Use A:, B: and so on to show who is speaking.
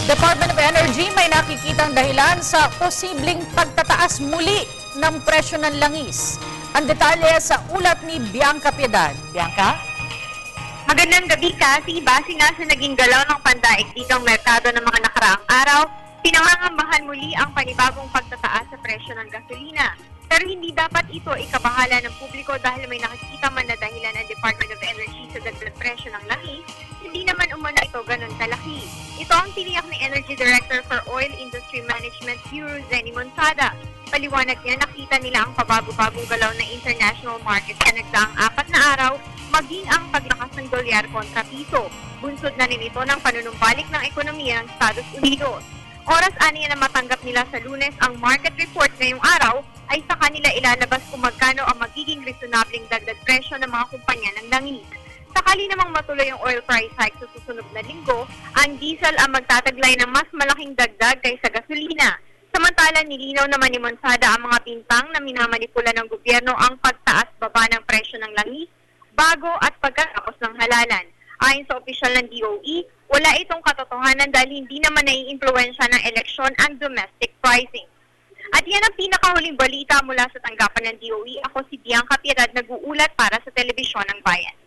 A: Department of Energy may nakikitang dahilan sa posibleng pagtataas muli ng presyo ng langis. Ang detalye sa ulat ni Bianca Piedad. Bianca?
B: Magandang gabi kasi base nga sa naging galaw ng pandaigdigang merkado ng mga nakaraang araw, pinangangambahan muli ang panibagong pagtataas sa presyo ng gasolina. Pero hindi dapat ito ikabahala ng publiko dahil may nakikita man na dahilan ng Department of Energy sa dagdag presyo ng langis, hindi naman umano ito ganun kalaki. Ito ang tiniyak ni Energy Director for Oil Industry Management Bureau, Zenny Montada. Paliwanag niya, nakita nila ang pabago-bagong galaw na international market sa nagdaang 4 na araw, maging ang paglakas ng dolyar kontra piso. Bunsod na rin ito ng panunumbalik ng ekonomiya ng Estados Unidos. Oras aniya na matanggap nila sa Lunes ang market report ngayong araw, ay sa kanila ilalabas kung magkano ang magiging reasonabling dagdag presyo ng mga kumpanya ng langis. Sakali namang matuloy ang oil price hike sa susunod na linggo, ang diesel ang magtataglay ng mas malaking dagdag kaysa gasolina. Samantala, nilinaw naman ni Monsada ang mga bintang na minamanipula ng gobyerno ang pagtaas-baba ng presyo ng langis bago at pagkatapos ng halalan. Ayon sa opisyal ng DOE, wala itong katotohanan dahil hindi naman naiimpluwensya ng eleksyon ang domestic pricing. At yan ang pinakahuling balita mula sa tanggapan ng DOE. Ako si Bianca Piedad, nag-uulat para sa Telebisyon ng Bayan.